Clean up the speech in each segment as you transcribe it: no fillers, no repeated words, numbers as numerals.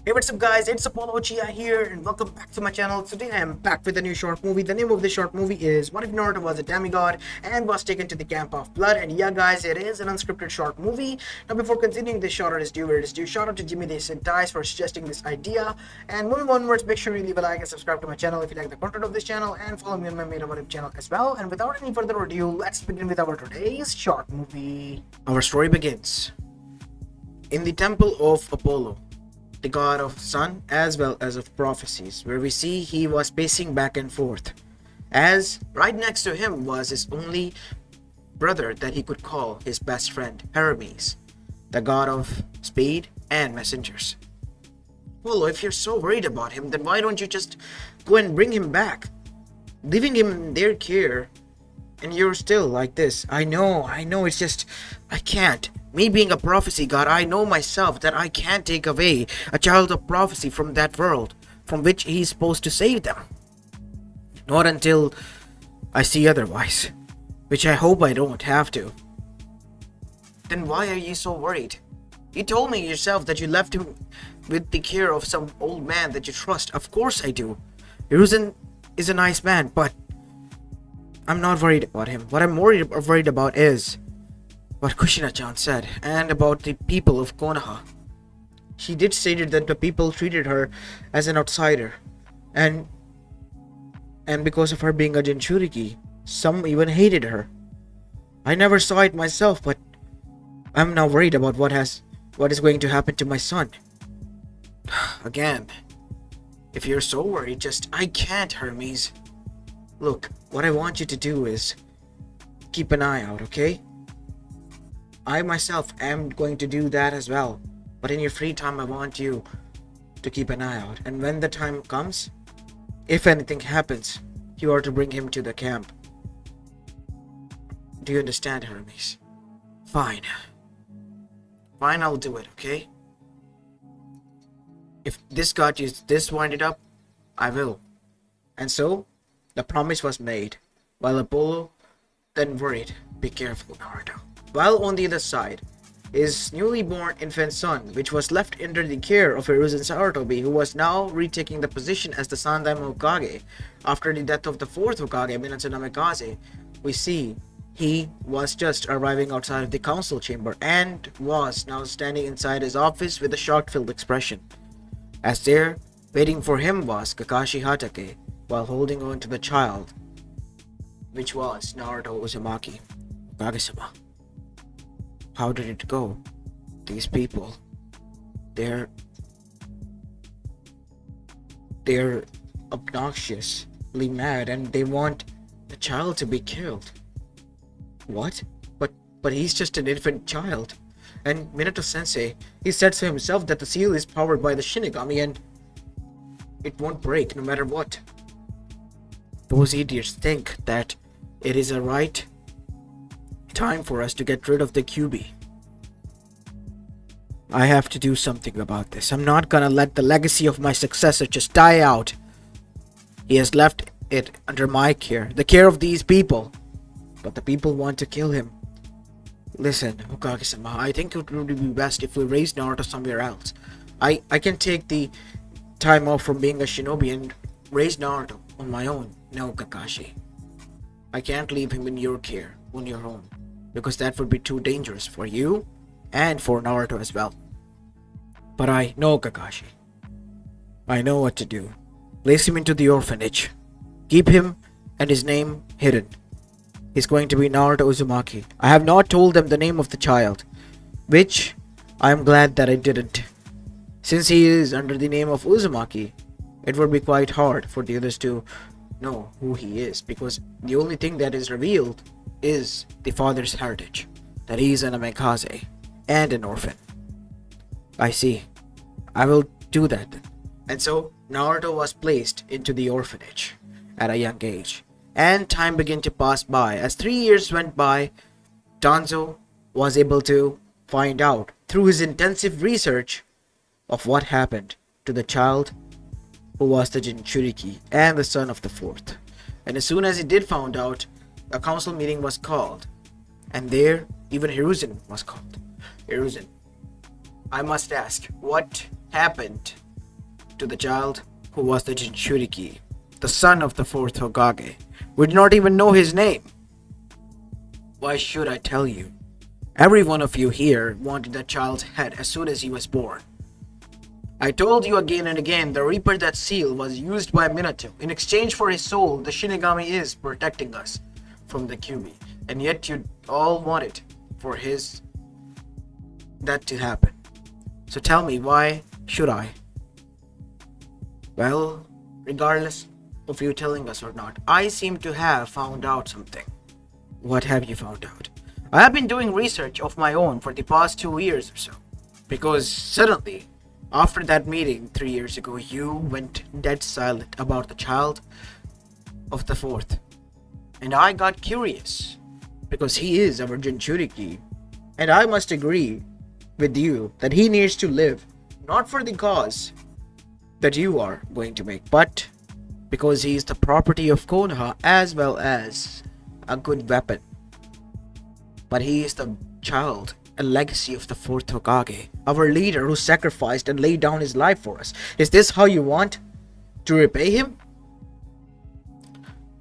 Hey, what's up guys, it's Apollo Uchiha here and welcome back to my channel. Today I am back with a new short movie. The name of the short movie is What If Naruto Was a Demigod and was taken to the Camp of Blood. And yeah guys, it is an unscripted short movie. Now before continuing, this shout out is due where it is due. Shout out to Jimmy Dice for suggesting this idea. And moving onwards, make sure you leave a like and subscribe to my channel if you like the content of this channel, and follow me on my Made What If channel as well. And without any further ado, let's begin with our today's short movie. Our story begins in the temple of Apollo, the god of sun as well as of prophecies, where we see he was pacing back and forth, as right next to him was his only brother that he could call his best friend, Hermes, the god of speed and messengers. Well, if you're so worried about him, then why don't you just go and bring him back, leaving him in their care, and you're still like this. I know, it's just, I can't. Me being a prophecy god, I know myself that I can't take away a child of prophecy from that world from which he's supposed to save them. Not until I see otherwise, which I hope I don't have to. Then why are you so worried? You told me yourself that you left him with the care of some old man that you trust. Of course I do. Hiruzen is a nice man, but I'm not worried about him. What I'm more worried about is what Kushina-chan said, and about the people of Konoha. She did stated that the people treated her as an outsider, and because of her being a Jinchuriki, some even hated her. I never saw it myself, but I'm now worried about what is going to happen to my son. Again, if you're so worried, I can't, Hermes. Look, what I want you to do is keep an eye out, okay? I myself am going to do that as well, but in your free time I want you to keep an eye out, and when the time comes, if anything happens, you are to bring him to the camp. Do you understand, Hermes? Fine, I'll do it, okay? If this got you this winded up, I will. And so the promise was made, while Apollo then worried, be careful, Naruto. While on the other side, his newly born infant son, which was left under the care of Hiruzen Sarutobi, who was now retaking the position as the Sandaime Hokage after the death of the fourth Hokage, Minato Namikaze, we see he was just arriving outside of the council chamber and was now standing inside his office with a shock-filled expression, as there, waiting for him was Kakashi Hatake, while holding on to the child, which was Naruto Uzumaki. Kage-sama. How did it go? These people, they're obnoxiously mad and they want the child to be killed. What? But he's just an infant child. And Minato Sensei, he said to himself that the seal is powered by the Shinigami and it won't break no matter what. Those idiots think that it is a right time for us to get rid of the QB. I have to do something about this. I'm not gonna let the legacy of my successor just die out. He has left it under my care, the care of these people. But the people want to kill him. Listen, Hokage-sama, I think it would be best if we raise Naruto somewhere else. I can take the time off from being a shinobi and raise Naruto on my own. No, Kakashi. I can't leave him in your care on your own, because that would be too dangerous for you and for Naruto as well. But I know, Kakashi. I know what to do. Place him into the orphanage. Keep him and his name hidden. He's going to be Naruto Uzumaki. I have not told them the name of the child, which I am glad that I didn't. Since he is under the name of Uzumaki, it would be quite hard for the others to know who he is, because the only thing that is revealed is the father's heritage, that he is an Amikaze and an orphan. I see. I will do that then. And so Naruto was placed into the orphanage at a young age, and time began to pass by. As 3 years went by, Danzo was able to find out through his intensive research of what happened to the child who was the Jinchuriki and the son of the fourth. And as soon as he did found out, a council meeting was called, and there even Hiruzen was called. Hiruzen, I must ask, what happened to the child who was the Jinchuriki, the son of the fourth Hokage. We did not even know his name. Why should I tell you? Every one of you here wanted that child's head as soon as he was born. I told you again and again, the Reaper that seal was used by Minato. In exchange for his soul, the Shinigami is protecting us from the Kyuubi. And yet you all wanted for that to happen. So tell me, why should I? Well, regardless of you telling us or not, I seem to have found out something. What have you found out? I have been doing research of my own for the past 2 years or so. Because suddenly, after that meeting 3 years ago, you went dead silent about the child of the fourth. And I got curious. Because he is our Jinchuriki. And I must agree with you that he needs to live. Not for the cause that you are going to make, but because he is the property of Konoha as well as a good weapon. But he is the child, a legacy of the fourth Hokage, our leader who sacrificed and laid down his life for us. Is this how you want to repay him?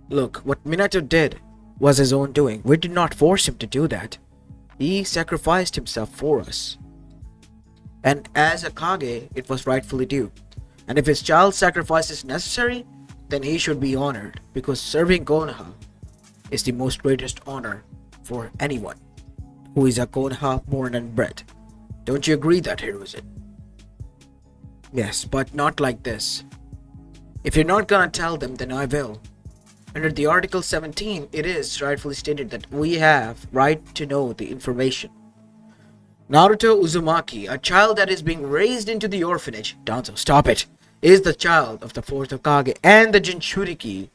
Look, what Minato did was his own doing. We did not force him to do that. He sacrificed himself for us. And as a Kage, it was rightfully due. And if his child's sacrifice is necessary, then he should be honored, because serving Konoha is the most greatest honor for anyone who is a Konoha born and bred. Don't you agree that, Hiruzen? Yes, but not like this. If you're not gonna tell them, then I will. Under the Article 17, it is rightfully stated that we have right to know the information. Naruto Uzumaki, a child that is being raised into the orphanage, Danzo, stop it, is the child of the fourth Hokage and the Jinchuriki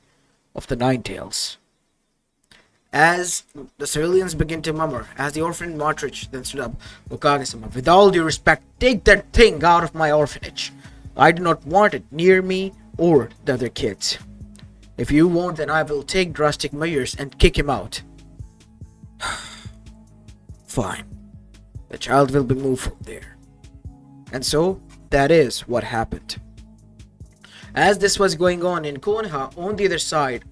of the Nine Tails. As the civilians begin to murmur, as the orphan Motrich then stood up, Hokage-sama, with all due respect, take that thing out of my orphanage. I do not want it near me or the other kids. If you won't, then I will take drastic measures and kick him out. Fine. The child will be moved from there. And so, that is what happened. As this was going on in Konoha, on the other side,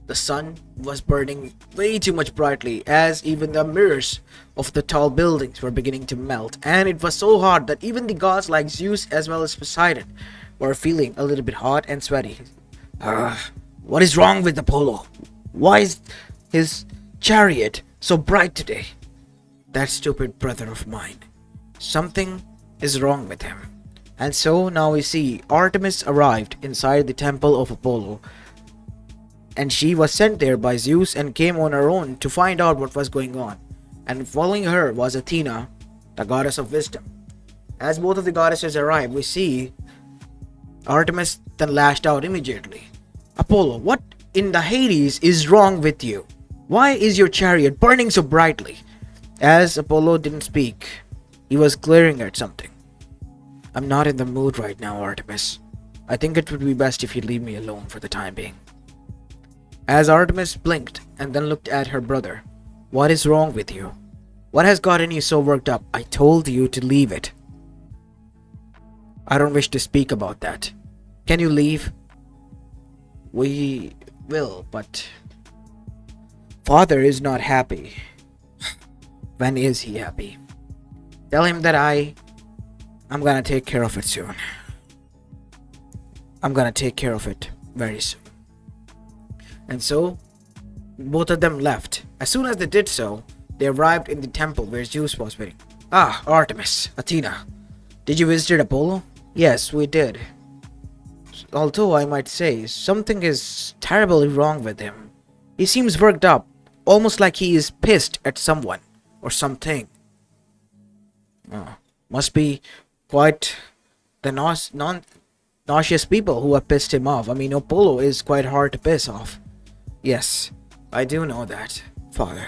the sun was burning way too much brightly, as even the mirrors of the tall buildings were beginning to melt, and it was so hot that even the gods like Zeus as well as Poseidon were feeling a little bit hot and sweaty. What is wrong with Apollo? Why is his chariot so bright today? That stupid brother of mine. Something is wrong with him. And so now we see Artemis arrived inside the temple of Apollo. And she was sent there by Zeus and came on her own to find out what was going on. And following her was Athena, the goddess of wisdom. As both of the goddesses arrived, we see Artemis then lashed out immediately. Apollo, what in the Hades is wrong with you? Why is your chariot burning so brightly? As Apollo didn't speak, he was glaring at something. I'm not in the mood right now, Artemis. I think it would be best if you leave me alone for the time being. As Artemis blinked and then looked at her brother, what is wrong with you? What has gotten you so worked up? I told you to leave it. I don't wish to speak about that. Can you leave? We will, but Father is not happy. When is he happy? Tell him that I'm gonna take care of it soon. I'm gonna take care of it very soon. And so, both of them left. As soon as they did so, they arrived in the temple where Zeus was waiting. Ah, Artemis, Athena. Did you visit Apollo? Yes, we did. Although I might say, something is terribly wrong with him. He seems worked up, almost like he is pissed at someone or something. Must be quite the nauseous people who have pissed him off. I mean, Apollo is quite hard to piss off. Yes, I do know that, Father,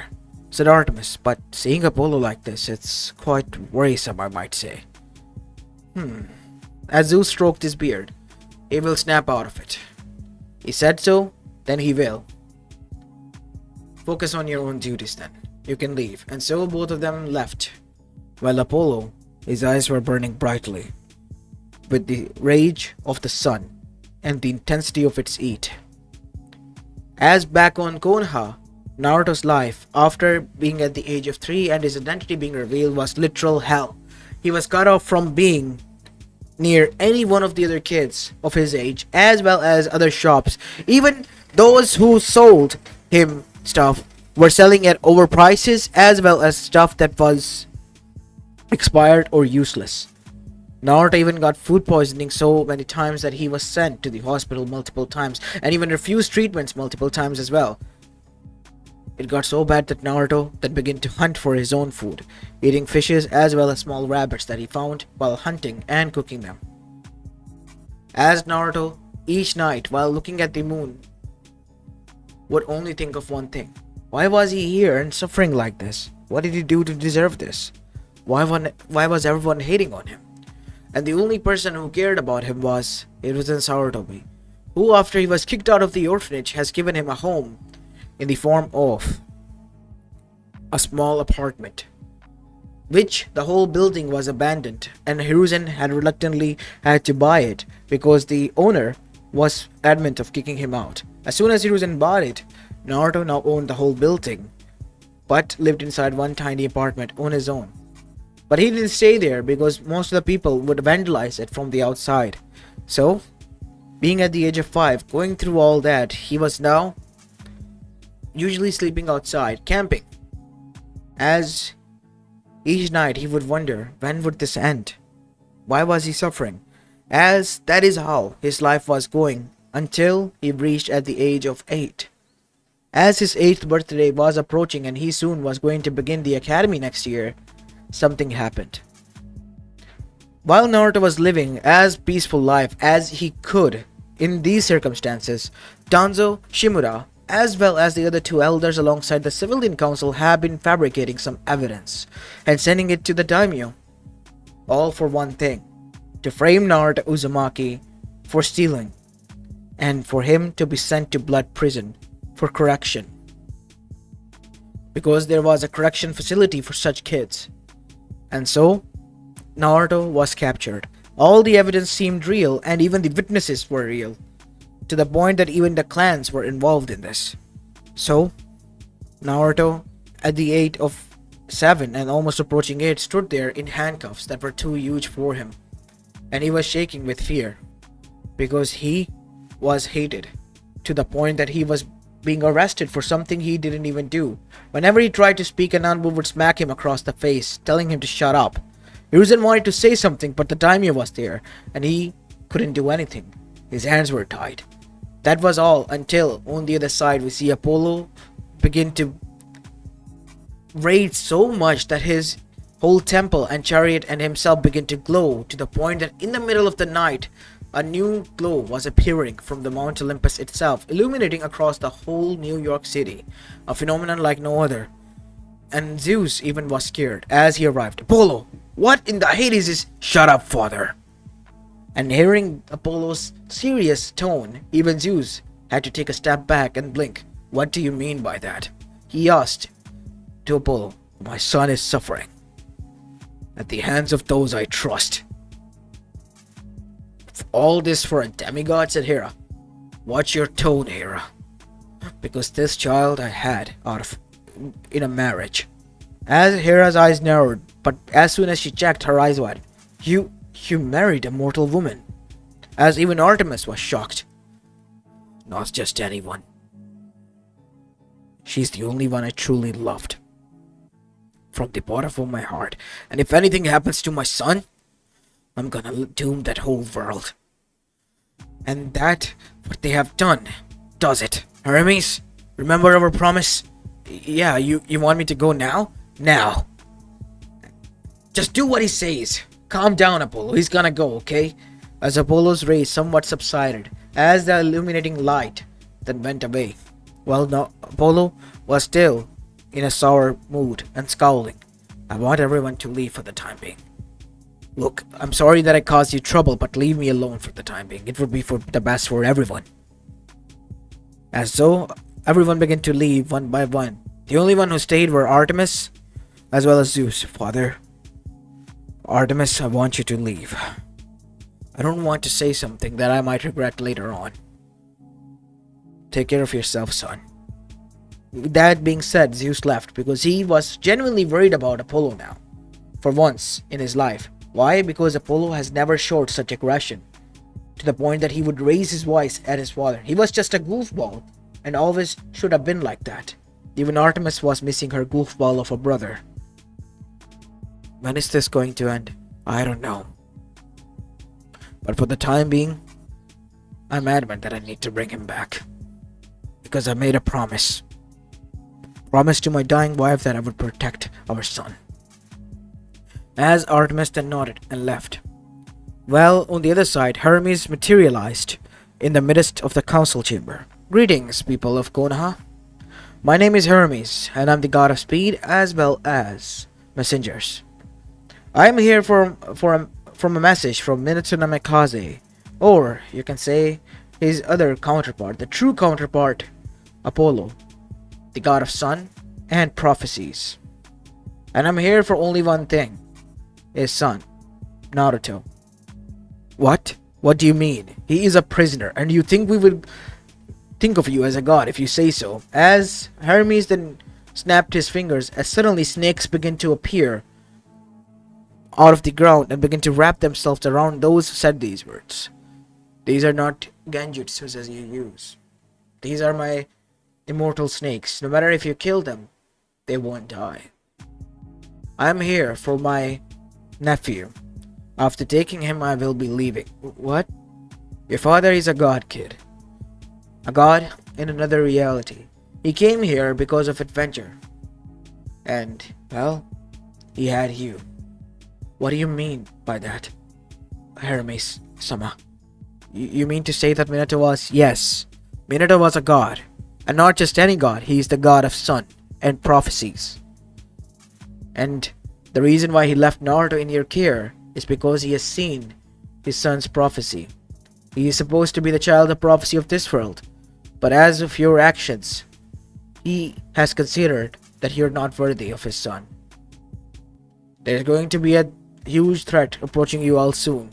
said Artemis, but seeing Apollo like this, it's quite worrisome, I might say. As Zeus stroked his beard, he will snap out of it. He said so, then he will. Focus on your own duties then. You can leave. And so both of them left, while Apollo, his eyes were burning brightly. with the rage of the sun and the intensity of its heat. As back on Konoha, Naruto's life after being at the age of 3 and his identity being revealed was literal hell. He was cut off from being near any one of the other kids of his age, as well as other shops. Even those who sold him stuff were selling at overprices, as well as stuff that was expired or useless. Naruto even got food poisoning so many times that he was sent to the hospital multiple times and even refused treatments multiple times as well. It got so bad that Naruto then began to hunt for his own food, eating fishes as well as small rabbits that he found while hunting and cooking them. As Naruto, each night while looking at the moon, would only think of one thing. Why was he here and suffering like this? What did he do to deserve this? Why was everyone hating on him? And the only person who cared about him was Sarutobi, who after he was kicked out of the orphanage has given him a home in the form of a small apartment, which the whole building was abandoned, and Hiruzen had reluctantly had to buy it because the owner was adamant of kicking him out. As soon as Hiruzen bought it, Naruto now owned the whole building, but lived inside one tiny apartment on his own. But he didn't stay there because most of the people would vandalize it from the outside. So, being at the age of 5, going through all that, he was now usually sleeping outside, camping. As each night he would wonder, when would this end? Why was he suffering? As that is how his life was going until he reached at the age of 8. As his 8th birthday was approaching and he soon was going to begin the academy next year, something happened. While Naruto was living as peaceful life as he could in these circumstances, Danzo, Shimura, as well as the other 2 elders alongside the civilian council have been fabricating some evidence and sending it to the daimyo. All for one thing: to frame Naruto Uzumaki for stealing and for him to be sent to blood prison for correction. Because there was a correction facility for such kids. And so, Naruto was captured. All the evidence seemed real and even the witnesses were real, to the point that even the clans were involved in this. So, Naruto, at the age of 7 and almost approaching 8, stood there in handcuffs that were too huge for him. And he was shaking with fear, because he was hated, to the point that he was being arrested for something he didn't even do. Whenever he tried to speak, an Anbu would smack him across the face, telling him to shut up. Hiruzen wanted to say something, but the daimyo was there, and he couldn't do anything. His hands were tied. That was all until, on the other side, we see Apollo begin to rage so much that his whole temple and chariot and himself begin to glow, to the point that in the middle of the night, a new glow was appearing from the Mount Olympus itself, illuminating across the whole New York City, a phenomenon like no other. And Zeus even was scared as he arrived. Apollo, what in the Hades is— Shut up, father. And hearing Apollo's serious tone, even Zeus had to take a step back and blink. What do you mean by that? He asked to Apollo. My son is suffering at the hands of those I trust. All this for a demigod, said Hera. Watch your tone, Hera. Because this child I had in a marriage. As Hera's eyes narrowed, but as soon as she checked, her eyes widened. You married a mortal woman. As even Artemis was shocked. Not just anyone. She's the only one I truly loved. From the bottom of my heart. And if anything happens to my son, I'm gonna doom that whole world. And that, what they have done, does it. Hermes, remember our promise? Yeah, you want me to go now? Now. Just do what he says. Calm down, Apollo. He's gonna go, okay? As Apollo's rays somewhat subsided, as the illuminating light then went away. Well, no, Apollo was still in a sour mood and scowling. I want everyone to leave for the time being. Look, I'm sorry that I caused you trouble, but leave me alone for the time being. It would be for the best for everyone. As so, everyone began to leave one by one. The only one who stayed were Artemis, as well as Zeus. Father, Artemis, I want you to leave. I don't want to say something that I might regret later on. Take care of yourself, son. That being said, Zeus left because he was genuinely worried about Apollo now. For once in his life. Why? Because Apollo has never showed such aggression. To the point that he would raise his voice at his father. He was just a goofball. And always should have been like that. Even Artemis was missing her goofball of a brother. When is this going to end? I don't know. But for the time being, I'm adamant that I need to bring him back. Because I made a promise. Promise to my dying wife that I would protect our son. As Artemis then nodded and left. Well, on the other side, Hermes materialized in the midst of the council chamber. Greetings, people of Konoha. My name is Hermes, and I'm the god of speed as well as messengers. I am here from a message from Minato Namikaze, or you can say his other counterpart, the true counterpart, Apollo, the god of sun and prophecies. And I'm here for only one thing, his son, Naruto. What? What do you mean? He is a prisoner, and you think we would think of you as a god if you say so. As Hermes then snapped his fingers, as suddenly snakes began to appear out of the ground and begin to wrap themselves around those who said these words. These are not genjutsus as you use. These are my immortal snakes. No matter if you kill them, they won't die. I'm here for my nephew. After taking him, I will be leaving. What? Your father is a god, kid. A god in another reality. He came here because of adventure. And, well, he had you. What do you mean by that? Hermes-sama. You mean to say that Minato was... Yes, Minato was a god. And not just any god, he is the god of sun and prophecies. And the reason why he left Naruto in your care is because he has seen his son's prophecy. He is supposed to be the child of prophecy of this world. But as of your actions, he has considered that you're not worthy of his son. There's going to be a huge threat approaching you all soon.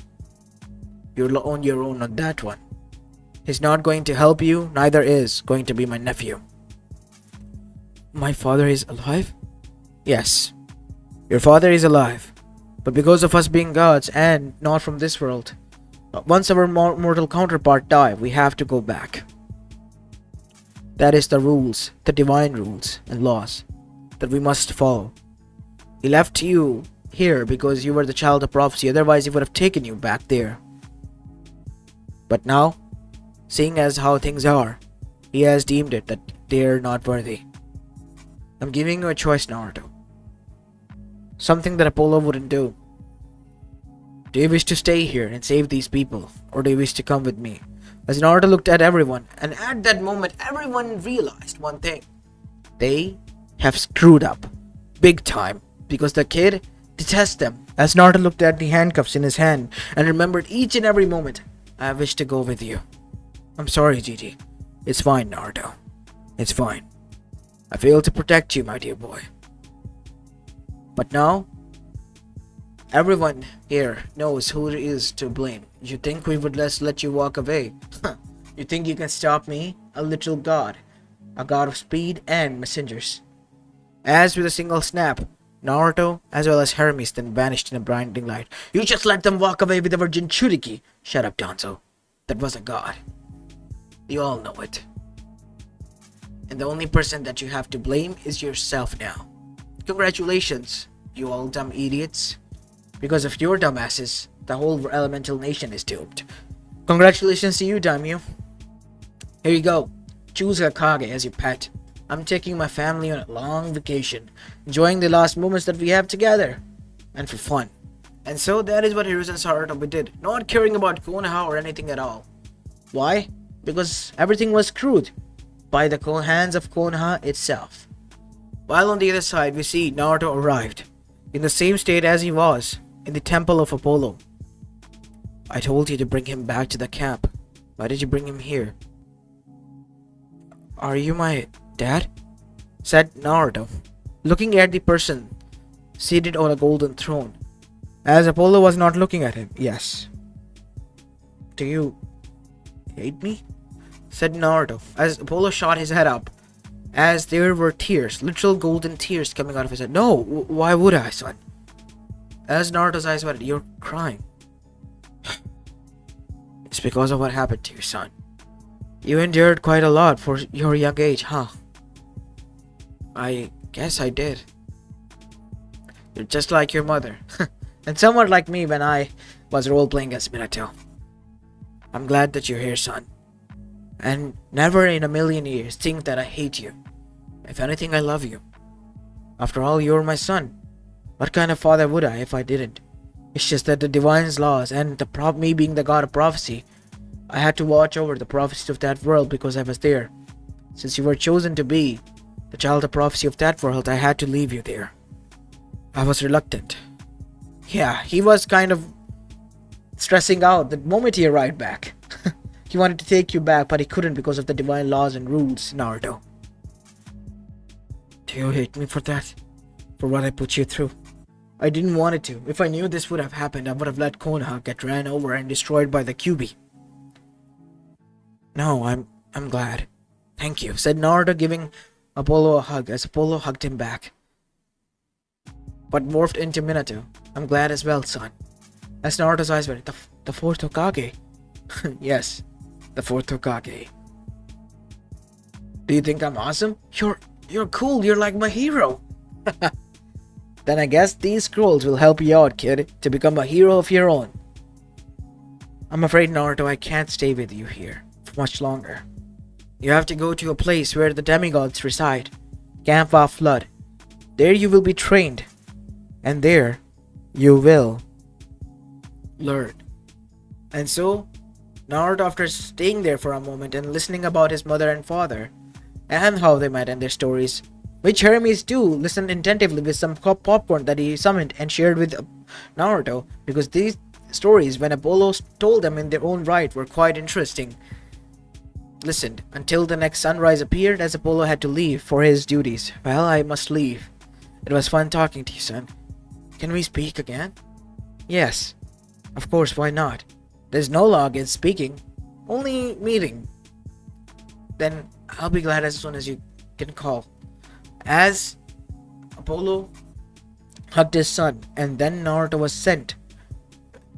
You're on your own on that one. He's not going to help you, neither is going to be my nephew. My father is alive? Yes. Your father is alive. But because of us being gods and not from this world, once our mortal counterpart die, we have to go back. That is the rules, the divine rules and laws that we must follow. He left you here because you were the child of prophecy, otherwise he would have taken you back there. But now, seeing as how things are, he has deemed it that they are not worthy. I'm giving you a choice, Naruto. Something that Apollo wouldn't do. Do you wish to stay here and save these people, or do you wish to come with me? As Naruto looked at everyone, and at that moment everyone realized one thing. They have screwed up. Big time. Because the kid detests them. As Naruto looked at the handcuffs in his hand and remembered each and every moment. I wish to go with you. I'm sorry, Gigi. It's fine, Naruto. It's fine. I failed to protect you, my dear boy. But now, everyone here knows who is to blame. You think we would just let you walk away? You think you can stop me? A literal god. A god of speed and messengers. As with a single snap, Naruto as well as Hermes then vanished in a blinding light. You just let them walk away with our Jinchuriki. Shut up, Danzo. That was a god. You all know it. And the only person that you have to blame is yourself now. Congratulations, you all dumb idiots. Because of your dumbasses, the whole elemental nation is doomed. Congratulations to you, Daimyo. Here you go. Choose Hokage as your pet. I'm taking my family on a long vacation, enjoying the last moments that we have together, and for fun. And so that is what Hiruzen Sarutobi did, not caring about Konoha or anything at all. Why? Because everything was screwed by the hands of Konoha itself. While on the other side, we see Naruto arrived, in the same state as he was, in the temple of Apollo. I told you to bring him back to the camp. Why did you bring him here? Are you my dad? Said Naruto, looking at the person seated on a golden throne. As Apollo was not looking at him. Yes. Do you hate me? Said Naruto, as Apollo shot his head up, as there were tears, literal golden tears coming out of his head. No, why would I, son? As Naruto's eyes wetted, you're crying. It's because of what happened to you, son. You endured quite a lot for your young age, huh? I guess I did. You're just like your mother. And somewhat like me when I was role-playing as Minato. I'm glad that you're here, son. And never in a million years think that I hate you. If anything, I love you. After all, you're my son. What kind of father would I if I didn't? It's just that the divine's laws and me being the god of prophecy, I had to watch over the prophecies of that world because I was there. Since you were chosen to be the child of prophecy of that world, I had to leave you there. I was reluctant. Yeah, he was kind of stressing out the moment he arrived back. He wanted to take you back, but he couldn't because of the divine laws and rules, Naruto. Do you hate me for that? For what I put you through? I didn't want it to. If I knew this would have happened, I would have let Konoha get ran over and destroyed by the Kyuubi. No, I'm glad. Thank you, said Naruto, giving Apollo a hug as Apollo hugged him back. But morphed into Minato. I'm glad as well, son. As Naruto's eyes went, the fourth Hokage. Yes, the fourth Hokage. Do you think I'm awesome? You're cool, you're like my hero. Then I guess these scrolls will help you out, kid, to become a hero of your own. I'm afraid, Naruto, I can't stay with you here for much longer. You have to go to a place where the demigods reside, Camp of Blood. There you will be trained, and there you will learn. And so, Naruto, after staying there for a moment and listening about his mother and father, and how they met and their stories, which Hermes too listened attentively with some popcorn that he summoned and shared with Naruto, because these stories, when Apollo told them in their own right, were quite interesting. Listened until the next sunrise appeared as Apollo had to leave for his duties. Well, I must leave. It was fun talking to you, son. Can we speak again? Yes. Of course, why not? There's no law against speaking. Only meeting. Then I'll be glad as soon as you can call. As Apollo hugged his son, and then Naruto was sent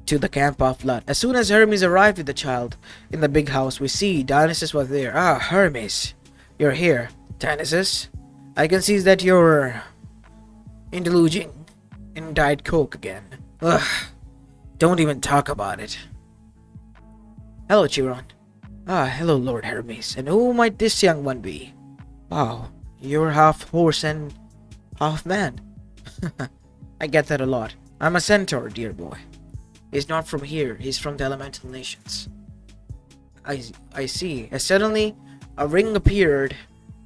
to the Camp of Blood. As soon as Hermes arrived with the child in the big house, we see Dionysus was there. Ah, Hermes, you're here. Dionysus, I can see that you're indulging in Diet Coke again. Ugh, don't even talk about it. Hello, Chiron. Ah, hello, Lord Hermes. And who might this young one be? Wow, you're half horse and half man. I get that a lot. I'm a centaur, dear boy. He's not from here, he's from the elemental nations. I see. As suddenly, a ring appeared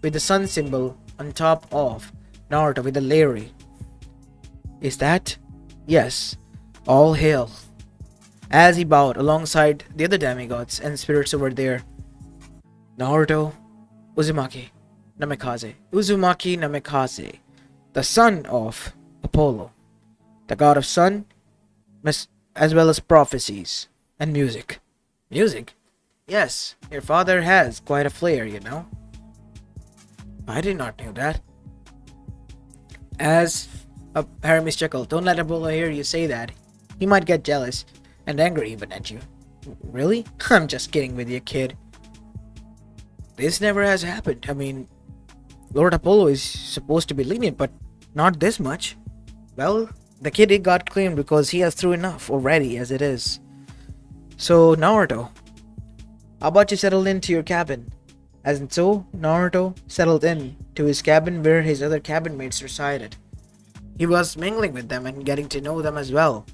with the sun symbol on top of Naruto with a Larry. Is that? Yes. All hail. As he bowed alongside the other demigods and spirits over there, Naruto Uzumaki Namikaze, the son of Apollo, the god of sun, as well as prophecies and music. Music? Yes, your father has quite a flair, you know. I did not know that. As Hermes chuckled, don't let Apollo hear you say that. He might get jealous and angry even at you. Really? I'm just kidding with you, kid. This never has happened. I mean, Lord Apollo is supposed to be lenient, but not this much. Well, the kid got claimed because he has through enough already as it is. So, Naruto, how about you settle into your cabin? And so, Naruto settled in to his cabin where his other cabin mates resided. He was mingling with them and getting to know them as well,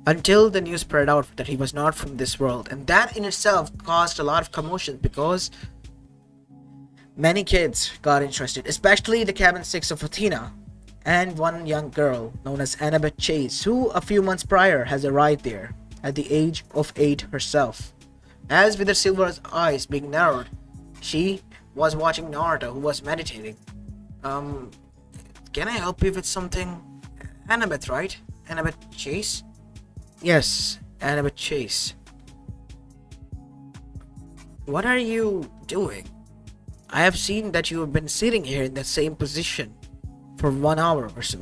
until the news spread out that he was not from this world, and that in itself caused a lot of commotion because many kids got interested, especially the cabin 6 of Athena, and one young girl known as Annabeth Chase, who a few months prior has arrived there at the age of 8 herself. As with her silver eyes being narrowed, she was watching Naruto, who was meditating. Can I help you with something? Annabeth, right? Annabeth Chase? Yes, Annabeth Chase. What are you doing? I have seen that you have been sitting here in the same position for 1 hour or so.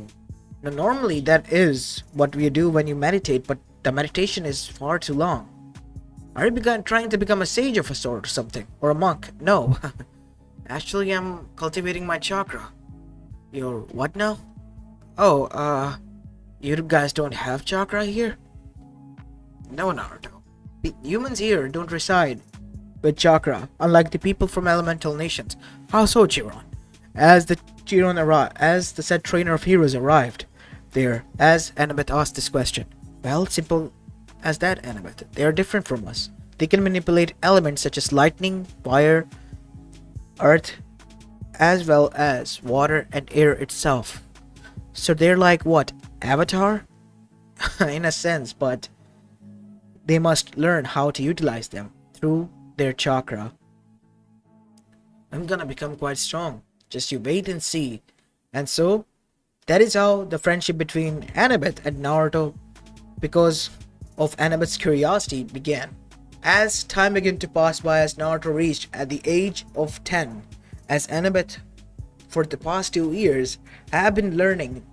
Now, normally that is what we do when you meditate, but the meditation is far too long. Are you trying to become a sage of a sort or something? Or a monk? No. Actually, I'm cultivating my chakra. Your what now? Oh, you guys don't have chakra here? No, Naruto. Humans here don't reside with chakra, unlike the people from elemental nations. How so, Chiron? As the said trainer of heroes arrived there, as Annabeth asked this question. Well, simple as that, Annabeth. They are different from us. They can manipulate elements such as lightning, fire, earth, as well as water and air itself. So they're like what? Avatar? In a sense, but they must learn how to utilize them through their chakra. I'm gonna become quite strong. Just you wait and see. And so, that is how the friendship between Annabeth and Naruto, because of Annabeth's curiosity, began. As time began to pass by, as Naruto reached at the age of 10, as Annabeth, for the past 2 years, have been learning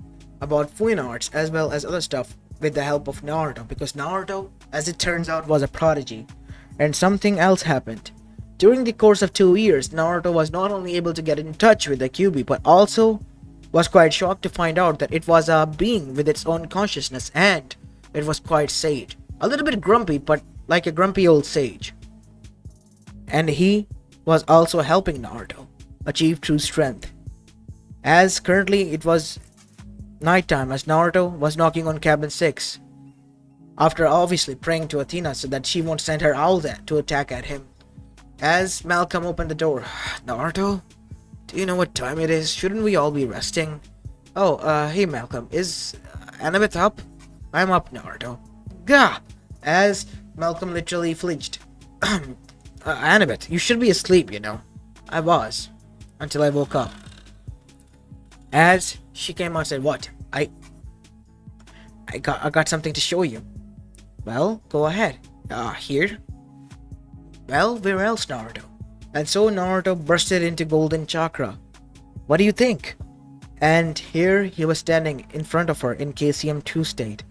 about fine arts as well as other stuff with the help of Naruto, because Naruto, as it turns out, was a prodigy. And something else happened. During the course of 2 years, Naruto was not only able to get in touch with the Kyuubi, but also was quite shocked to find out that it was a being with its own consciousness, and it was quite sage. A little bit grumpy, but like a grumpy old sage. And he was also helping Naruto achieve true strength. As currently it was nighttime, as Naruto was knocking on cabin 6, after obviously praying to Athena so that she won't send her owl to attack at him. As Malcolm opened the door, Naruto, do you know what time it is? Shouldn't we all be resting? Oh, hey Malcolm, is Annabeth up? I'm up, Naruto. Gah! As Malcolm literally flinched. Annabeth, you should be asleep, you know. I was, until I woke up. As she came out and said, what? I got something to show you. Well, go ahead. Here? Well, where else, Naruto? And so Naruto bursted into golden chakra. What do you think? And here he was standing in front of her in KCM 2 state.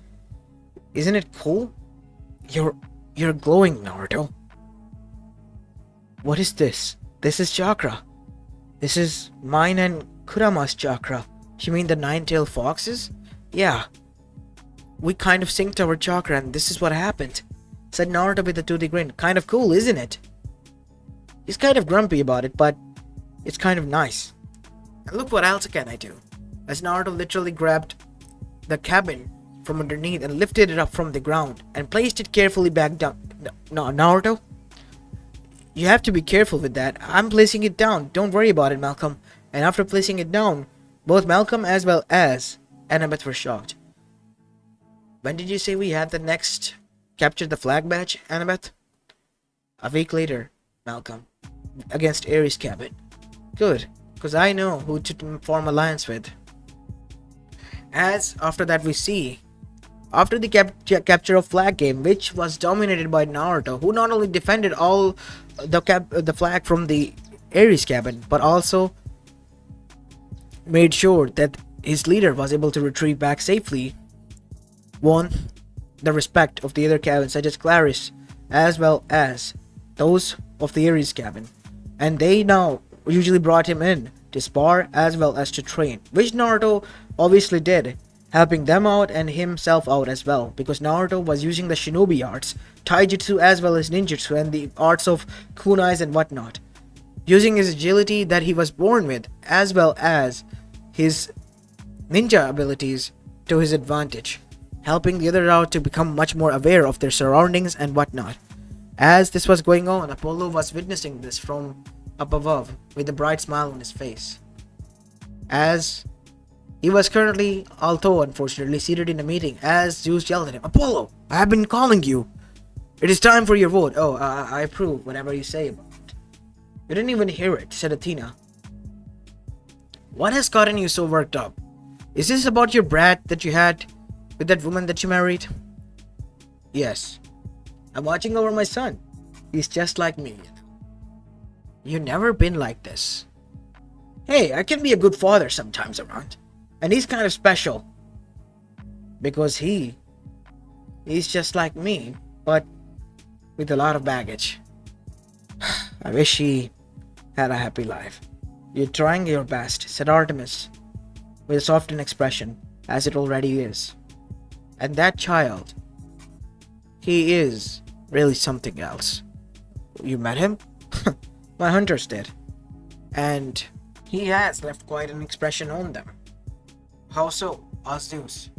Isn't it cool? You're glowing, Naruto. What is this? This is chakra. This is mine and Kurama's chakra. You mean the nine-tailed foxes? Yeah. We kind of synced our chakra and this is what happened, said Naruto with a toothy grin. Kind of cool, isn't it? He's kind of grumpy about it, but it's kind of nice. And look what else can I do. As Naruto literally grabbed the cabin from underneath and lifted it up from the ground and placed it carefully back down. No, Naruto? You have to be careful with that. I'm placing it down. Don't worry about it, Malcolm. And after placing it down, both Malcolm as well as Annabeth were shocked. When did you say we had the next capture the flag match, Annabeth? A week later, Malcolm. Against Ares' cabin. Good, because I know who to form alliance with. As after that we see, after the capture of flag game, which was dominated by Naruto, who not only defended all the flag from the Ares cabin, but also made sure that his leader was able to retrieve back safely, won the respect of the other cabins such as Clarice, as well as those of the Ares cabin. And they now usually brought him in to spar as well as to train, which Naruto obviously did, helping them out and himself out as well, because Naruto was using the shinobi arts, taijutsu as well as ninjutsu, and the arts of kunais and whatnot, using his agility that he was born with as well as his ninja abilities to his advantage, helping the other out to become much more aware of their surroundings and whatnot. As this was going on, Apollo was witnessing this from up above with a bright smile on his face, as he was currently, although unfortunately, seated in a meeting, as Zeus yelled at him, Apollo, I have been calling you. It is time for your vote. Oh, I approve whatever you say about it. You didn't even hear it, said Athena. What has gotten you so worked up? Is this about your brat that you had with that woman that you married? Yes. I'm watching over my son. He's just like me. You've never been like this. Hey, I can be a good father sometimes around. And he's kind of special. Because he's just like me, but with a lot of baggage. I wish he had a happy life. You're trying your best, said Artemis, with a softened expression, as it already is. And that child, he is really something else. You met him? My hunters did. And he has left quite an expression on them. How so? asked Zeus.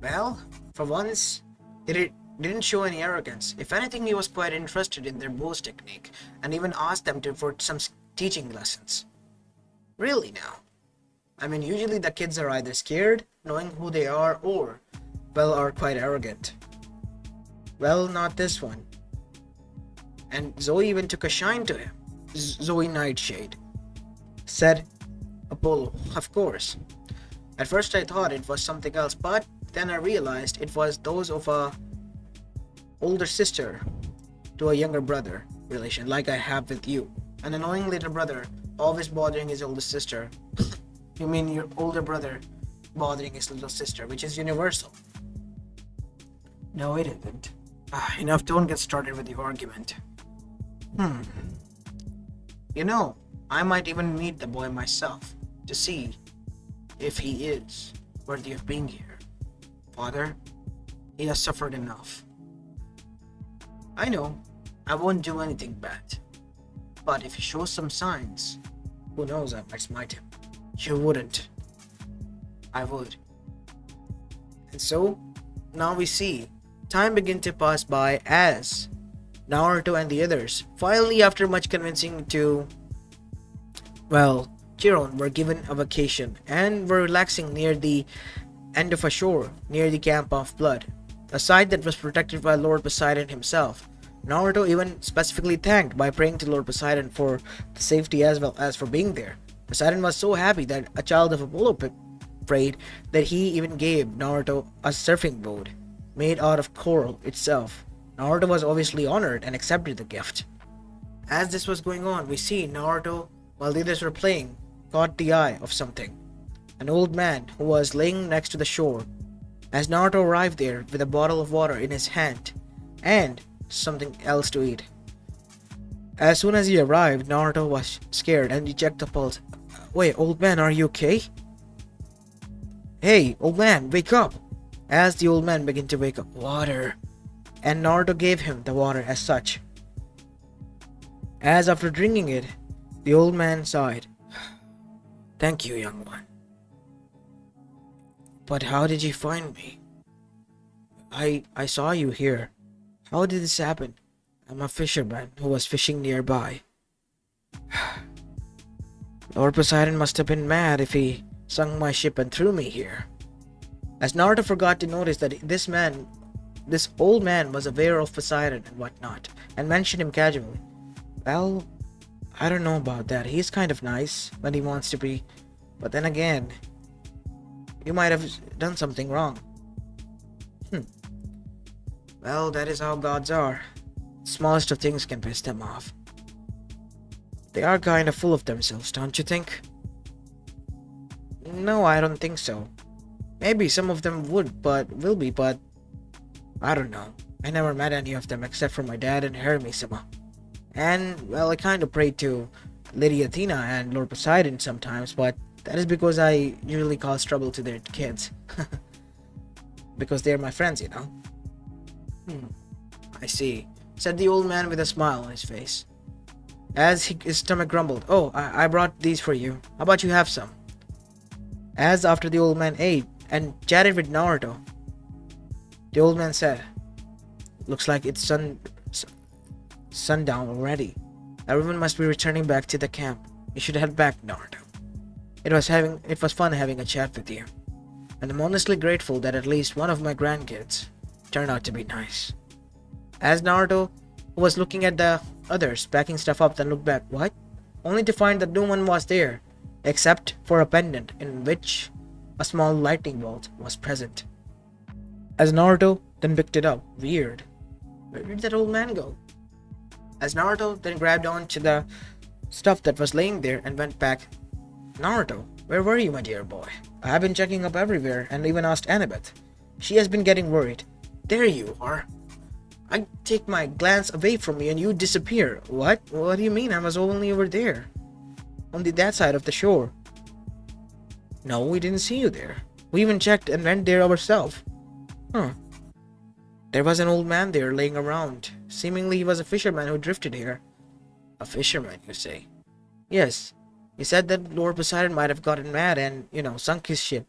Well, for once, didn't show any arrogance. If anything, he was quite interested in their bows technique, and even asked them for some teaching lessons. Really now? I mean, usually the kids are either scared, knowing who they are, or, well, are quite arrogant. Well, not this one. And Zoe even took a shine to him. Zoe Nightshade. Said Apollo, of course. At first I thought it was something else, but then I realized it was those of a older sister to a younger brother relation, like I have with you. An annoying little brother always bothering his older sister. You mean your older brother bothering his little sister, which is universal. No, it isn't. Enough, don't get started with the argument. You know, I might even meet the boy myself to see if he is worthy of being here. Father, he has suffered enough. I know, I won't do anything bad. But if he shows some signs, who knows, I might smite him. You wouldn't. I would. And so, now we see, time began to pass by as Naruto and the others, finally after much convincing to, well, Chiron, were given a vacation and were relaxing near the end of a shore, near the Camp of Blood, a site that was protected by Lord Poseidon himself. Naruto even specifically thanked by praying to Lord Poseidon for the safety as well as for being there. Poseidon was so happy that a child of Apollo prayed that he even gave Naruto a surfing board made out of coral itself. Naruto was obviously honored and accepted the gift. As this was going on, we see Naruto, while the others were playing, caught the eye of something. An old man who was laying next to the shore. As Naruto arrived there with a bottle of water in his hand and something else to eat. As soon as he arrived, Naruto was scared and he checked the pulse. Wait, old man, are you okay? Hey, old man, wake up! As the old man began to wake up, water. And Naruto gave him the water as such. As after drinking it, the old man sighed. Thank you, young one. But how did you find me? I saw you here. How did this happen? I'm a fisherman who was fishing nearby. Lord Poseidon must have been mad if he sunk my ship and threw me here. As Naruto forgot to notice that this old man was aware of Poseidon and whatnot, and mentioned him casually. Well, I don't know about that. He's kind of nice when he wants to be, but then again, you might have done something wrong. Well, that is how gods are. The smallest of things can piss them off. They are kind of full of themselves, don't you think? No, I don't think so. Maybe some of them will be, but I don't know. I never met any of them except for my dad and Hermes-sama. And, well, I kind of pray to Lady Athena and Lord Poseidon sometimes, but that is because I usually cause trouble to their kids. Because they're my friends, you know. I see, said the old man with a smile on his face. As his stomach grumbled, oh, I brought these for you. How about you have some? As after the old man ate and chatted with Naruto, the old man said, looks like it's sundown already. Everyone must be returning back to the camp. You should head back, Naruto. It was fun having a chat with you. And I'm honestly grateful that at least one of my grandkids turned out to be nice. As Naruto was looking at the others packing stuff up, then looked back, what? Only to find that no one was there, except for a pendant in which a small lightning bolt was present. As Naruto then picked it up, weird. Where did that old man go? As Naruto then grabbed onto the stuff that was laying there and went back. Naruto, where were you, my dear boy? I have been checking up everywhere and even asked Annabeth. She has been getting worried. There you are. I take my glance away from you and you disappear. What? What do you mean? I was only over there. On that side of the shore. No, we didn't see you there. We even checked and went there ourselves. Huh. There was an old man there laying around. Seemingly he was a fisherman who drifted here. A fisherman, you say? Yes. He said that Lord Poseidon might have gotten mad and, sunk his ship.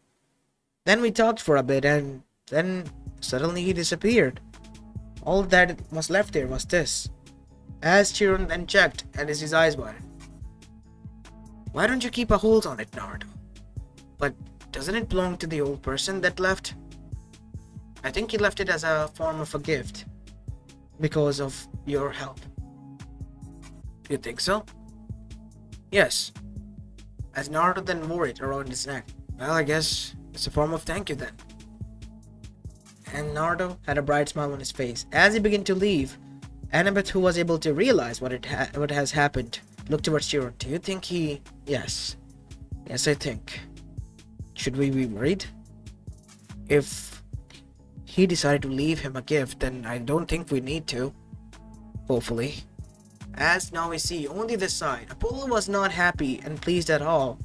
Then we talked for a bit and then suddenly he disappeared. All that was left there was this. As Chiron then checked and his eyes widened. Why don't you keep a hold on it, Naruto? But doesn't it belong to the old person that left? I think he left it as a form of a gift. Because of your help. You think so? Yes. As Naruto then wore it around his neck. Well, I guess it's a form of thank you then. And Naruto had a bright smile on his face. As he began to leave, Annabeth, who was able to realize what has happened, looked towards Chiron. Do you think he... Yes. Yes, I think. Should we be worried? If he decided to leave him a gift, then I don't think we need to. Hopefully. As now we see only this side, Apollo was not happy and pleased at all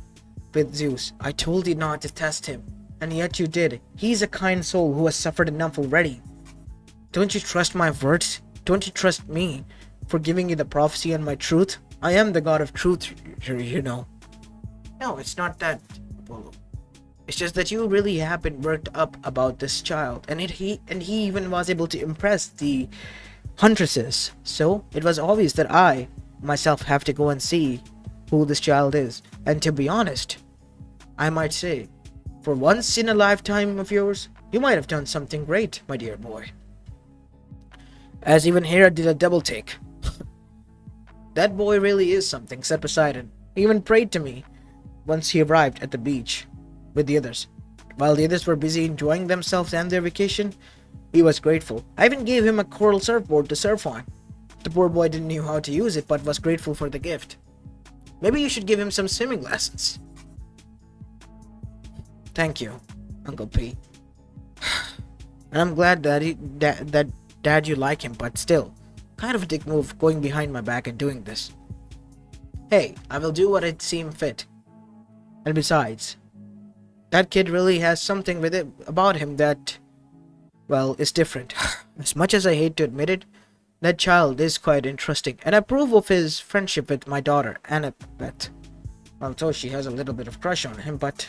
with Zeus. I told you not to test him, and yet you did. He's a kind soul who has suffered enough already. Don't you trust my words? Don't you trust me for giving you the prophecy and my truth? I am the god of truth, you know. No, it's not that, Apollo. It's just that you really have been worked up about this child, and he even was able to impress the huntresses. So it was obvious that I myself have to go and see who this child is. And to be honest, I might say, for once in a lifetime of yours, you might have done something great, my dear boy. As even Hera did a double take. That boy really is something, said Poseidon. He even prayed to me once he arrived at the beach with the others. While the others were busy enjoying themselves and their vacation, he was grateful. I even gave him a coral surfboard to surf on. The poor boy didn't know how to use it, but was grateful for the gift. Maybe you should give him some swimming lessons. Thank you, Uncle P. And I'm glad that Dad you like him, but still, kind of a dick move going behind my back and doing this. Hey, I will do what it seems fit. And besides, that kid really has something with it about him that, well, is different. As much as I hate to admit it, that child is quite interesting, and I approve of his friendship with my daughter, Annabeth. Although she has a little bit of crush on him, but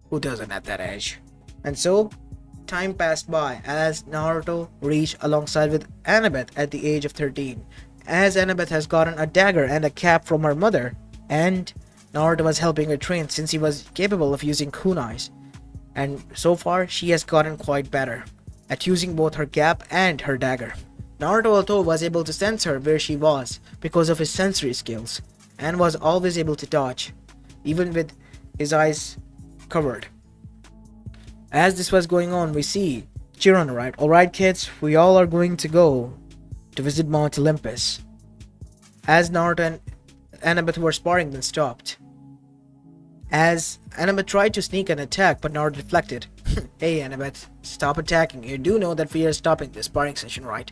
who doesn't at that age? And so, time passed by as Naruto reached alongside with Annabeth at the age of 13. As Annabeth has gotten a dagger and a cap from her mother, and Naruto was helping her train since he was capable of using kunais. And so far, she has gotten quite better at using both her cap and her dagger. Naruto although was able to sense her where she was because of his sensory skills, and was always able to dodge, even with his eyes covered. As this was going on, we see Chiron arrived. Alright kids, we all are going to go to visit Mount Olympus. As Naruto and Annabeth were sparring, then stopped. As Annabeth tried to sneak an attack, but Naruto deflected. Hey Annabeth, stop attacking. You do know that we are stopping this sparring session, right?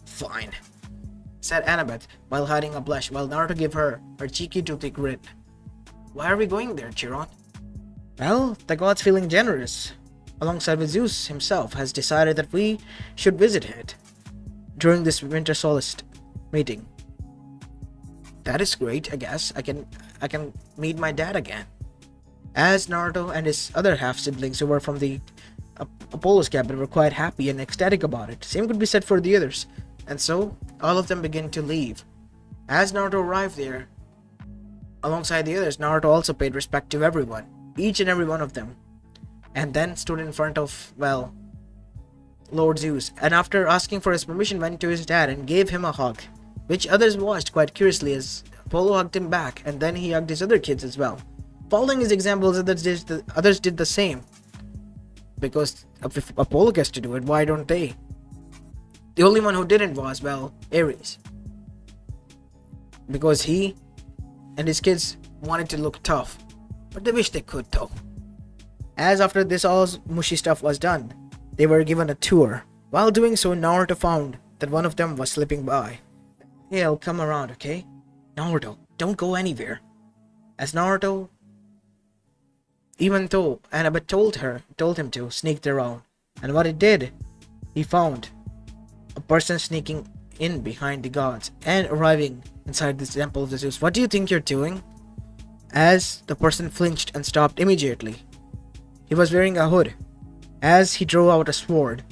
Fine, said Annabeth while hiding a blush, while Naruto gave her cheeky toothy grin. Why are we going there, Chiron? Well, the god's feeling generous, alongside with Zeus himself, has decided that we should visit it during this winter solstice meeting. That is great, I guess. I can meet my dad again. As Naruto and his other half-siblings who were from the Apollo's cabin were quite happy and ecstatic about it. Same could be said for the others. And so, all of them began to leave. As Naruto arrived there, alongside the others, Naruto also paid respect to everyone. Each and every one of them. And then stood in front of, well, Lord Zeus. And after asking for his permission, went to his dad and gave him a hug. Which others watched quite curiously as Apollo hugged him back, and then he hugged his other kids as well. Following his examples, others did the same. Because if Apollo gets to do it, why don't they? The only one who didn't was, well, Ares. because he and his kids wanted to look tough, but they wish they could though. As after this all mushy stuff was done, they were given a tour. While doing so, Naruto found that one of them was slipping by. Hey, I'll come around, okay? Naruto, don't go anywhere. As Naruto, even though Annabeth told him to, sneaked around. And what he did, he found a person sneaking in behind the gods and arriving inside the temple of the Zeus. What do you think you're doing? As the person flinched and stopped immediately. He was wearing a hood. As he drew out a sword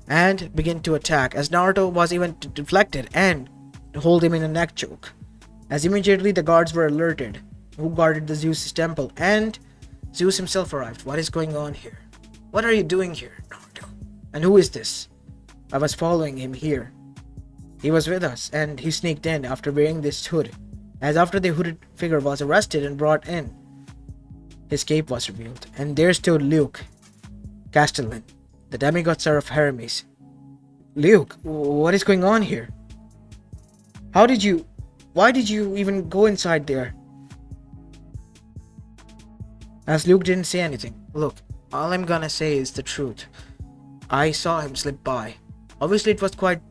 and began to attack, as Naruto was even deflected and hold him in a neck choke. As immediately the guards were alerted, who guarded the Zeus temple, and Zeus himself arrived. What is going on here? What are you doing here, Naruto? And who is this? I was following him here. He was with us, and he sneaked in after wearing this hood. As after the hooded figure was arrested and brought in, his cape was revealed, and there stood Luke Castellan, the demigod son of Hermes. Luke, what is going on here? Why did you even go inside there? As Luke didn't say anything. Look, all I'm gonna say is the truth. I saw him slip by. Obviously it was quite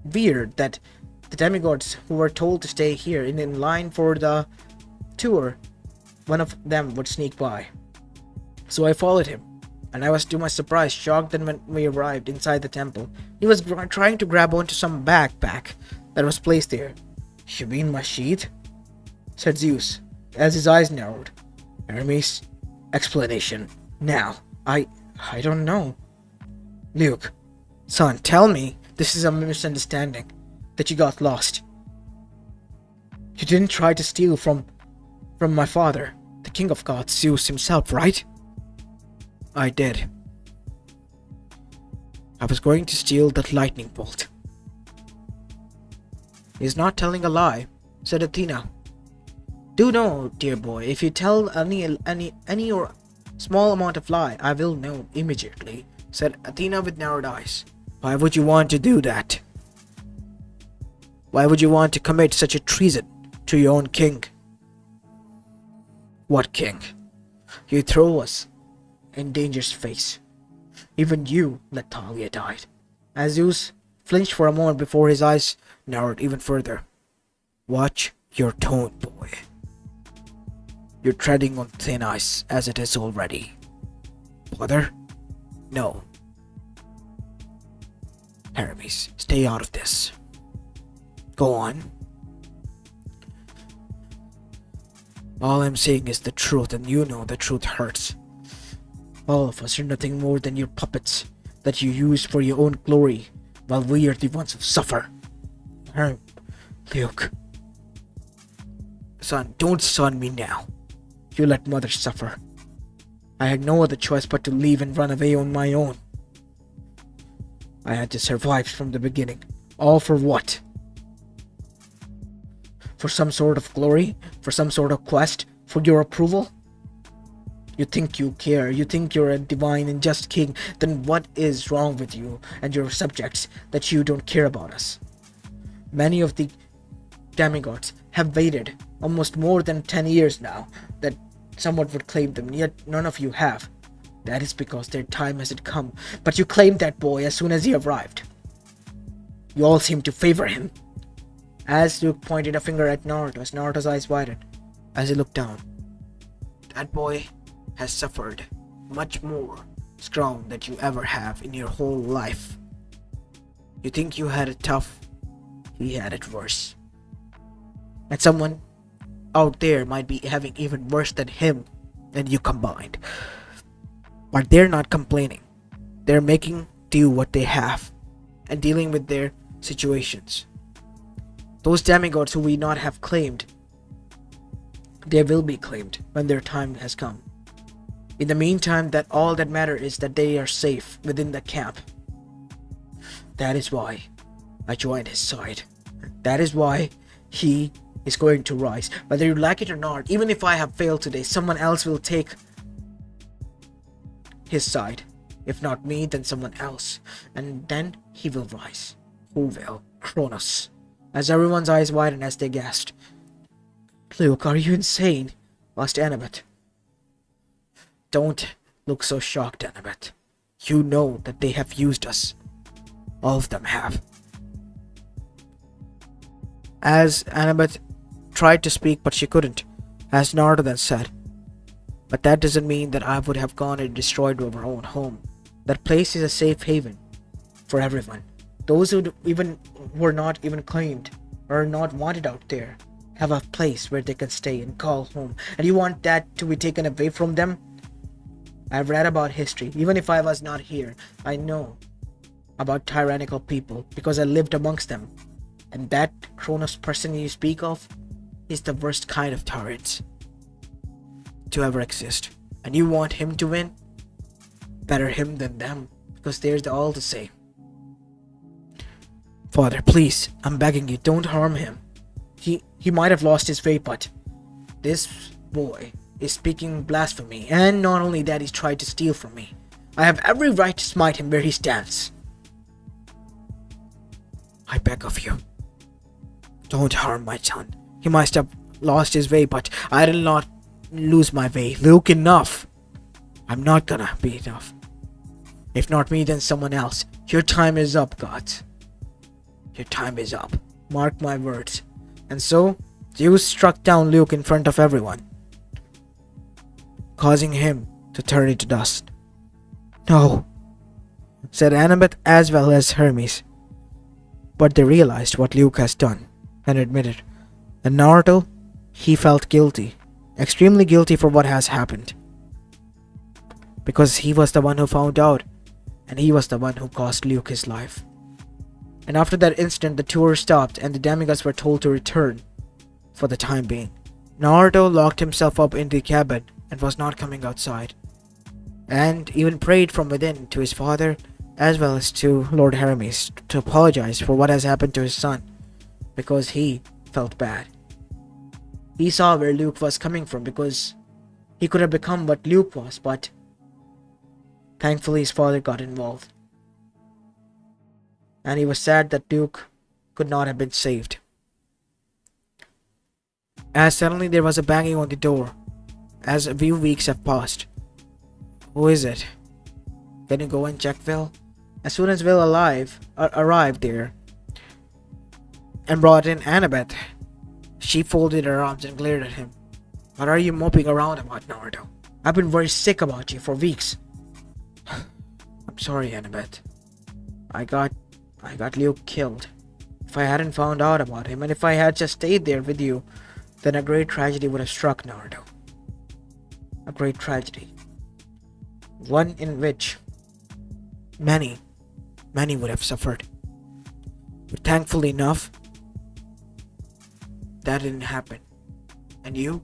weird that the demigods who were told to stay here in line for the tour, one of them would sneak by. So I followed him, and I was to my surprise shocked that when we arrived inside the temple, he was trying to grab onto some backpack that was placed there. You mean my sheath? Said Zeus, as his eyes narrowed. Hermes, explanation. Now, I don't know. Luke, son, tell me this is a misunderstanding, that you got lost. You didn't try to steal from my father, the king of gods, Zeus himself, right? I did. I was going to steal that lightning bolt. He's not telling a lie, said Athena. Do know, dear boy, if you tell any or small amount of lie, I will know immediately, said Athena with narrowed eyes. Why would you want to do that? Why would you want to commit such a treason to your own king? What king? You throw us in danger's face. Even you let Thalia died. As Zeus flinched for a moment before his eyes narrowed even further. Watch your tone, boy. You're treading on thin ice as it is already. Father? No. Hermes, stay out of this. Go on. All I'm saying is the truth, and you know the truth hurts. All of us are nothing more than your puppets that you use for your own glory, while we are the ones who suffer. Luke. Son, don't son me now. You let mother suffer. I had no other choice but to leave and run away on my own. I had to survive from the beginning. All for what? For some sort of glory? For some sort of quest? For your approval? You think you care, you think you're a divine and just king, then what is wrong with you and your subjects that you don't care about us? Many of the demigods have waited almost more than 10 years now that someone would claim them, yet none of you have. That is because their time hasn't come, but you claimed that boy as soon as he arrived. You all seem to favor him. As Luke pointed a finger at Naruto, as Naruto's eyes widened as he looked down. That boy has suffered much more strong than you ever have in your whole life. You think you had it tough? He had it worse. And someone out there might be having even worse than him and you combined. But they're not complaining. They're making do what they have and dealing with their situations. Those demigods who we not have claimed, they will be claimed when their time has come. In the meantime, that all that matters is that they are safe within the camp. That is why I joined his side. That is why he is going to rise. Whether you like it or not, even if I have failed today, someone else will take his side. If not me, then someone else. And then he will rise. Who will? Kronos. as everyone's eyes widened as they gasped. "Luke, are you insane?" asked Annabeth. "Don't look so shocked, Annabeth. You know that they have used us. All of them have." As Annabeth tried to speak, but she couldn't, as Naruto then said, "But that doesn't mean that I would have gone and destroyed our own home. That place is a safe haven for everyone. Those who even were not even claimed or not wanted out there have a place where they can stay and call home. And you want that to be taken away from them? I've read about history. Even if I was not here, I know about tyrannical people because I lived amongst them. And that Kronos person you speak of is the worst kind of tyrant to ever exist. And you want him to win? Better him than them, because they're all the same. Father, please, I'm begging you, don't harm him. He might have lost his way, but this boy is speaking blasphemy, and not only that, he's tried to steal from me. I have every right to smite him where he stands. I beg of you, don't harm my son. He must have lost his way, but I did not lose my way. Luke, enough. I'm not gonna be enough. If not me, then someone else. Your time is up, gods. Your time is up. Mark my words. And so, Zeus struck down Luke in front of everyone, causing him to turn into dust. No, said Annabeth as well as Hermes. But they realized what Luke has done and admitted. And Naruto, he felt guilty, extremely guilty for what has happened. Because he was the one who found out, and he was the one who cost Luke his life. And after that incident, the tour stopped and the demigods were told to return for the time being. Naruto locked himself up in the cabin and was not coming outside, and even prayed from within to his father as well as to Lord Hermes to apologize for what has happened to his son, because he felt bad. He saw where Luke was coming from, because he could have become what Luke was, but thankfully his father got involved. And he was sad that Luke could not have been saved. As suddenly there was a banging on the door, as a few weeks have passed. Who is it? Can you go and check, Will? As soon as Will arrived there and brought in Annabeth, she folded her arms and glared at him. What are you moping around about, Naruto? I've been very sick about you for weeks. I'm sorry, Annabeth. I got Luke killed. If I hadn't found out about him, and if I had just stayed there with you, then a great tragedy would have struck, Naruto. A great tragedy. One in which many would have suffered. But thankfully enough, that didn't happen. And you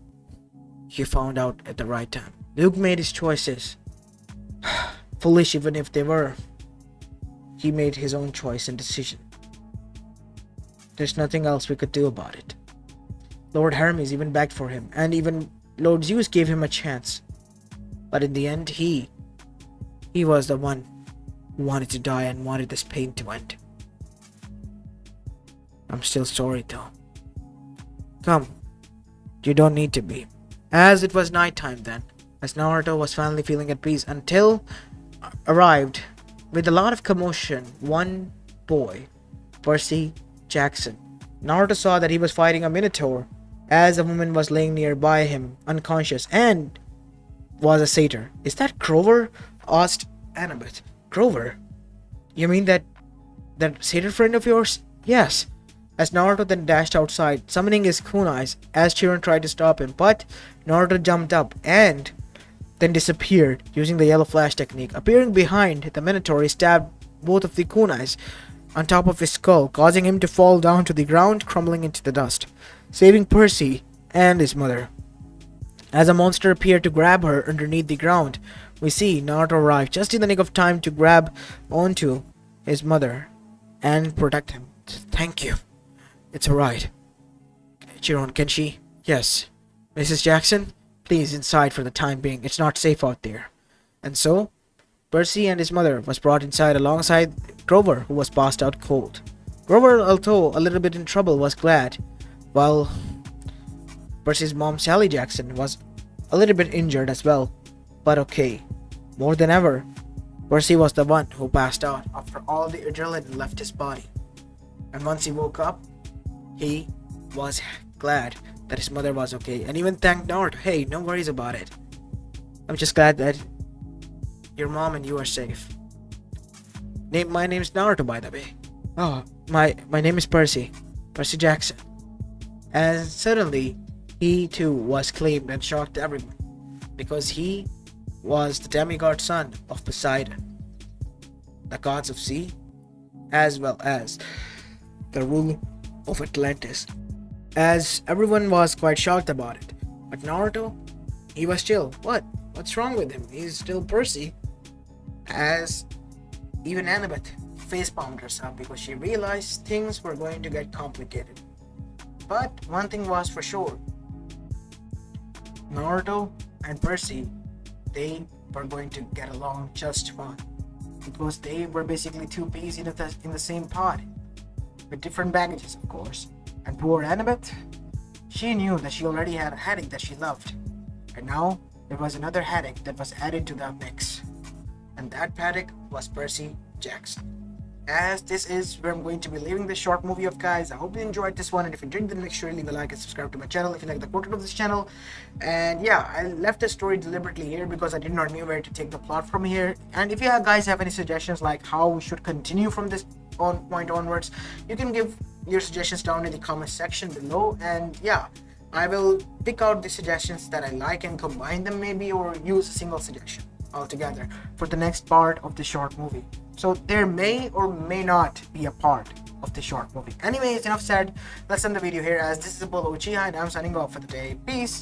found out at the right time. Luke made his choices. Foolish even if they were. He made his own choice and decision. There's nothing else we could do about it. Lord Hermes even begged for him, and even Lord Zeus gave him a chance. But in the end, he was the one who wanted to die and wanted this pain to end. I'm still sorry though. Come, you don't need to be. As it was nighttime then, as Naruto was finally feeling at peace, until arrived with a lot of commotion, one boy, Percy Jackson. Naruto saw that he was fighting a minotaur, as a woman was laying nearby him, unconscious, and was a satyr. Is that Grover? Asked Annabeth. Grover? You mean that satyr friend of yours? Yes. As Naruto then dashed outside, summoning his kunais, as Chiron tried to stop him, but Naruto jumped up and then disappeared using the yellow flash technique. Appearing behind the minotaur, he stabbed both of the kunais on top of his skull, causing him to fall down to the ground, crumbling into the dust, saving Percy and his mother. As a monster appeared to grab her underneath the ground, we see Naruto arrive just in the nick of time to grab onto his mother and protect him. Thank you. It's alright. Chiron, can she? Yes. Mrs. Jackson, please inside for the time being. It's not safe out there. And so, Percy and his mother was brought inside alongside Grover, who was passed out cold. Grover, although a little bit in trouble, was glad, while Percy's mom, Sally Jackson, was a little bit injured as well, but okay. More than ever, Percy was the one who passed out after all the adrenaline left his body. And once he woke up, he was glad that his mother was okay, and even thanked Naruto. Hey, no worries about it. I'm just glad that your mom and you are safe. My name's Naruto, by the way. Oh, my name is Percy. Percy Jackson. And suddenly, he too was claimed and shocked everyone, because he was the demigod son of Poseidon, the gods of sea, as well as the ruler of Atlantis. As everyone was quite shocked about it. But Naruto, he was chill. What's wrong with him? He's still Percy. As even Annabeth facepalmed herself because she realized things were going to get complicated. But one thing was for sure. Naruto and Percy, they were going to get along just fine. Because they were basically two peas in the same pod. With different baggages, of course. And poor Annabeth, she knew that she already had a headache that she loved. And now, there was another headache that was added to the mix. And that headache was Percy Jackson. As this is where I'm going to be leaving this short movie of, guys. I hope you enjoyed this one, and if you did, then make sure you leave a like and subscribe to my channel if you like the content of this channel. And yeah, I left the story deliberately here because I did not know where to take the plot from here. And if you guys have any suggestions like how we should continue from this point onwards, you can give your suggestions down in the comment section below. And yeah, I will pick out the suggestions that I like and combine them maybe, or use a single suggestion altogether for the next part of the short movie. So there may or may not be a part of the short movie. Anyways, enough said. Let's end the video here, as this is Uchiha and I'm signing off for the day. Peace.